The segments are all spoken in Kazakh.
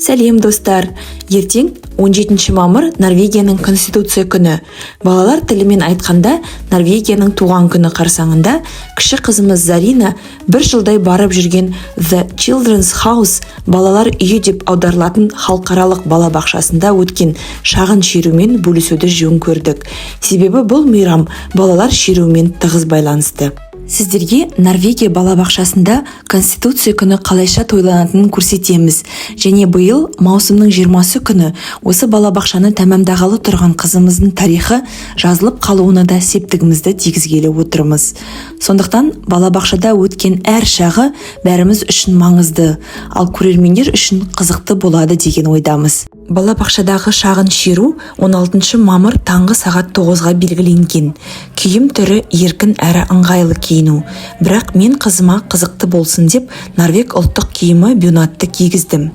Сәлем достар! Ертең 17 мамыр Норвегияның Конституция күні. Балалар тілімен айтқанда, Норвегияның туған күні қарсаңында кіші қызымыз Зарина бір жылдай барып жүрген The Children's House балалар үйі деп аударылатын халықаралық балабақшасында өткен шағын шерумен бөлісуді жөн көрдік. Себебі бұл мейрам балалар шерумен тығыз байланысты. Сіздерге Норвегия балабақшасында Конституция күні қалайша тойланатынын көрсетеміз. Және биыл маусымның 20 күні осы балабақшаны тәмамдағалы тұрған қызымыздың тарихы жазылып қалуына да септігімізді тигізгелі отырмыз. Сондықтан балабақшада өткен әр шағы бәріміз үшін маңызды, ал көрермендер үшін қызықты болады деген ойдамыз. Балабақшадағы шағын шеру 16 мамыр таңғы сағат 9-ға белгіленген. Киім түрі еркін әрі ыңғайлы киіну. Бірақ мен қызыма қызықты болсын деп Норвег ұлттық киімі бюнатты кигіздім.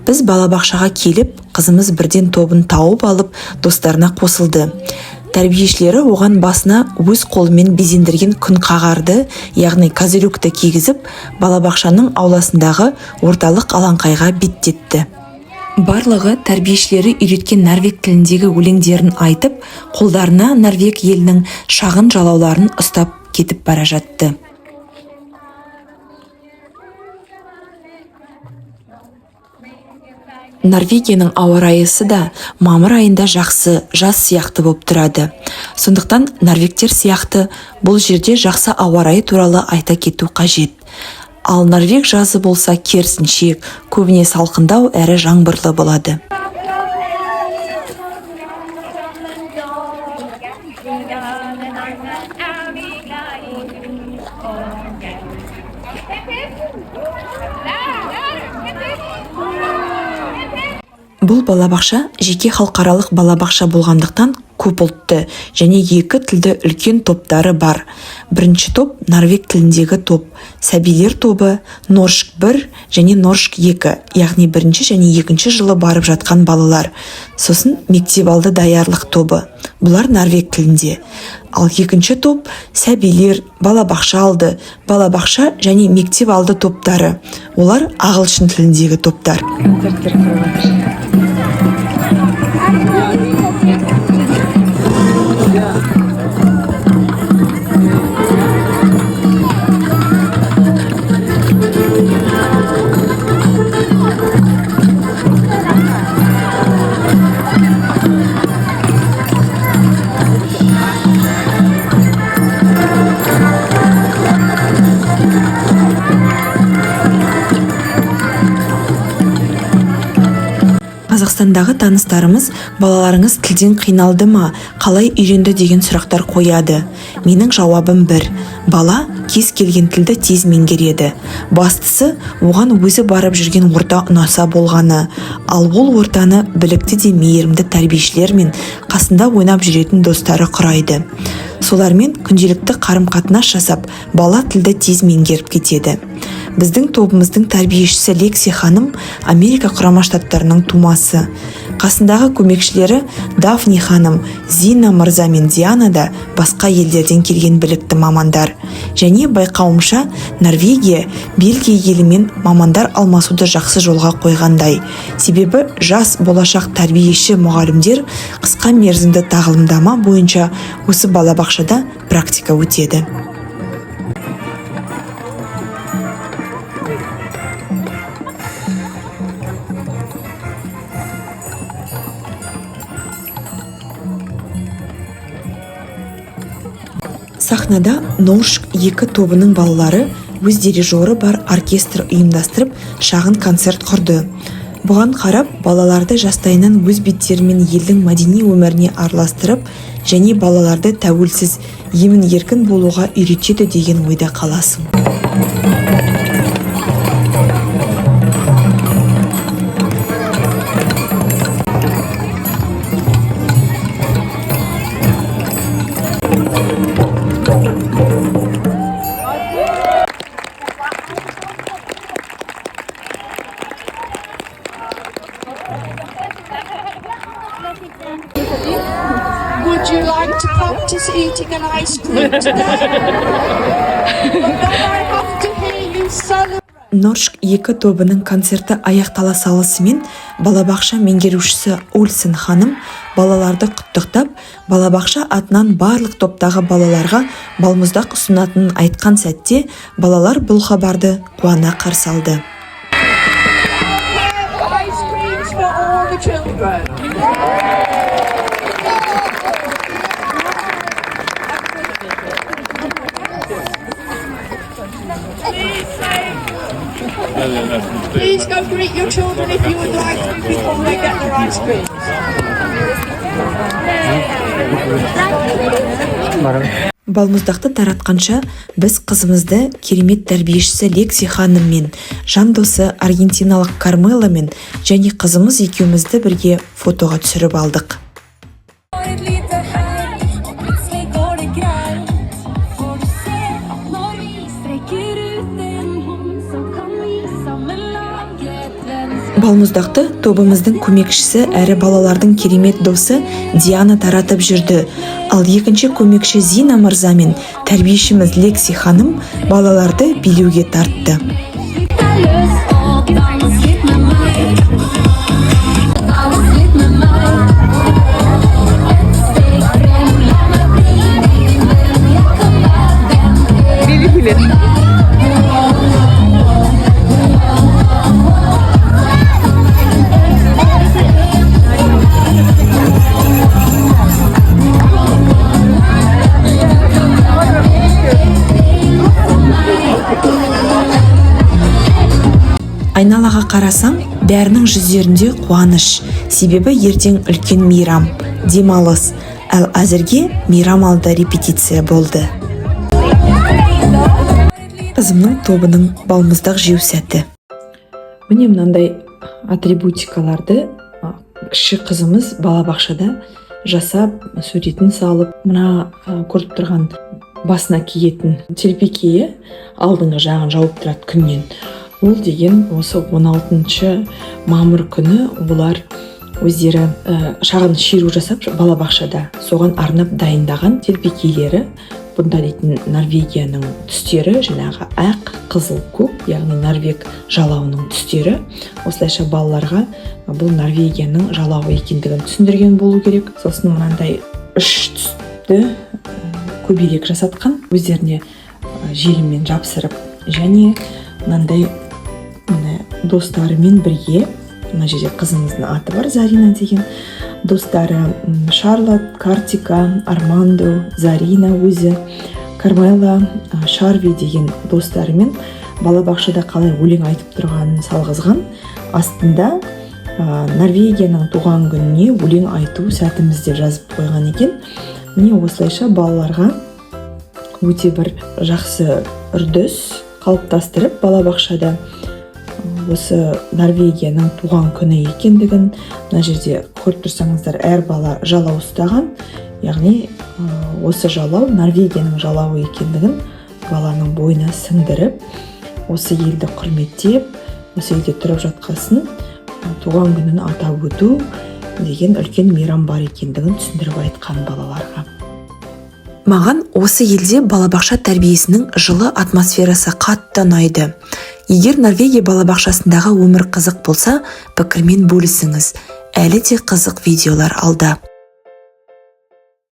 Біз балабақшаға келіп, қызымыз бірден тобын тауып алып, достарына қосылды. Тәрбиешілері оған басына өз қолымен безендірген күн қағарды, яғни козырюкті кигізіп, балабақшаның ауласындағы орталық алаңқайға беттетті. Барлығы тәрбиешілері үйреткен норвег тіліндегі өлеңдерін айтып, қолдарына Норвег елінің шағын жалауларын ұстап кетіп бара жатты. Норвегияның ауа райысы да мамыр айында жақсы, жаз сияқты болып тұрады. Сондықтан норвегтер сияқты бұл жерде жақсы ауа райы туралы айта кету қажет. Ал Норвег жазы болса керісінше көбіне салқындау әрі жаңбырлы болады. Бұл балабақша жеке халықаралық балабақша болғандықтан көп ұлтты және екі тілді үлкен топтары бар. Бірінші топ норвег тіліндегі топ, сәбилер тобы, Норшк 1 және Норшк 2, яғни бірінші және екінші жылы барып жатқан балалар. Сосын мектепалды даярлық тобы. Бұлар норвег тілінде. Ал екінші топ сәбилер, балабақша алды, балабақша және мектепалды топтары. Олар ағылшын тіліндегі топтар. Қазақстандағы таныстарымыз балаларыңыз тілден қиналды ма, қалай үйренді деген сұрақтар қояды. Менің жауабым бір: бала кез келген тілді тез меңгереді. Бастысы оған өзі барып жүрген орта ұнаса болғаны, ал ол ортаны білікті де мейірімді тәрбиешілер мен қасында ойнап жүретін достары құрайды. Солармен күнделікті қарым-қатынас жасап, бала тілді тез меңгеріп кетеді. Біздің тобымыздың тәрбиешісі Лекси ханым Америка құрама штаттарының тумасы. Қасындағы көмекшілері Дафни ханым, Зина мырза мен Диана да басқа елдерден келген білікті мамандар. Және байқауымша Норвегия, Бельгия елімен мамандар алмасуды жақсы жолға қойғандай. Себебі жас болашақ тәрбиеші мұғалімдер қысқа мерзімді тағылымдама бойынша осы балабақшада практика өтеді. Сахнада Норшк 2 тобының балалары өз дирижері бар оркестр ұйымдастырып шағын концерт құрды. Бұған қарап, балаларды жастайынан өз беттерімен елдің мәдени өміріне араластырып, және балаларды тәуелсіз, емін-еркін болуға үйретеді деген ойда қаласың. Would you like to practice eating an ice cream today? But then I have to hear you celebrate. Норшк 2 тобының концерті аяқтала салысымен балабақша меңгерушісі Ольсен ханым балаларды құттықтап, балабақша атынан барлық топтағы балаларға балмұздақ ұсынатынын айтқан сәтте балалар бұл хабарды қуана қарсы алды. Ice creams for all the children. Please go greet your children if you would like to before they get their ice cream. Балмұздақты таратқанша біз қызымызды керемет тәрбиешісі Лекси ханым мен жан досы аргентиналық Кармела мен және қызымыз екеумізді бірге фотоға түсіріп алдық. Балмұздақты тобымыздың көмекшісі әрі балалардың керемет досы Диана таратып жүрді. Ал екінші көмекші Зина мырза мен тәрбиешіміз Лекси ханым балаларды билеуге тартты. Айналаға қарасаң, бәрінің жүздерінде қуаныш, себебі ертең үлкен мейрам, демалыс, ал әзірге мейрам алды репетиция болды. Қызымның тобының балмұздақ жеу сәті. Міне мынандай атрибутикаларды кіші қызымыз балабақшада жасап, суретін салып, мына көріп тұрған басына киетін телпекейі алдыңғы жағын жауып тұрады күннен. Ол деген осы 16 мамыр күні олар өздері шағын шеру жасап балабақшада соған арнап дайындаған телпекейлері. Бұнда дейтін Норвегияның түстері, жаңағы ақ, қызыл, көк, яғни Норвег жалауының түстері. Осылайша балаларға бұл Норвегияның жалауы екендігін түсіндірген болу керек. Сосын мынандай 3 түсті көбелек жасатқан, өздеріне желіммен жапсырып, және мынандай достарымен бірге, мына жерде қызымыздың аты бар, Зарина деген, достары Шарлот, Картика, Армандо, Зарина өзі, Кармела, Шарви деген достарымен балабақшада қалай өлең айтып тұрғанын салғызған. Астында Норвегияның туған күніне өлең айту сәтімізде жазып қойған екен. Міне осылайша балаларға өте бір жақсы үрдіс қалыптастырып балабақшада осы Норвегияның туған күні екендігін, мына жерде көріп тұрсаңыздар, әр бала жалау ұстаған, яғни осы жалау Норвегияның жалауы екендігін баланың бойына сіңдіріп, осы елді құрметтеп, осы елде тұрып жатқасын туған күнін атап өту деген үлкен мейрам бар екендігін түсіндіріп айтқан балаларға. Маған осы елде балабақша тәрбиесінің жылы атмосферасы қатты ұнайды. Егер Норвегия балабақшасындағы өмір қызық болса, пікірмен бөлісіңіз. Әлі де қызық видеолар алда.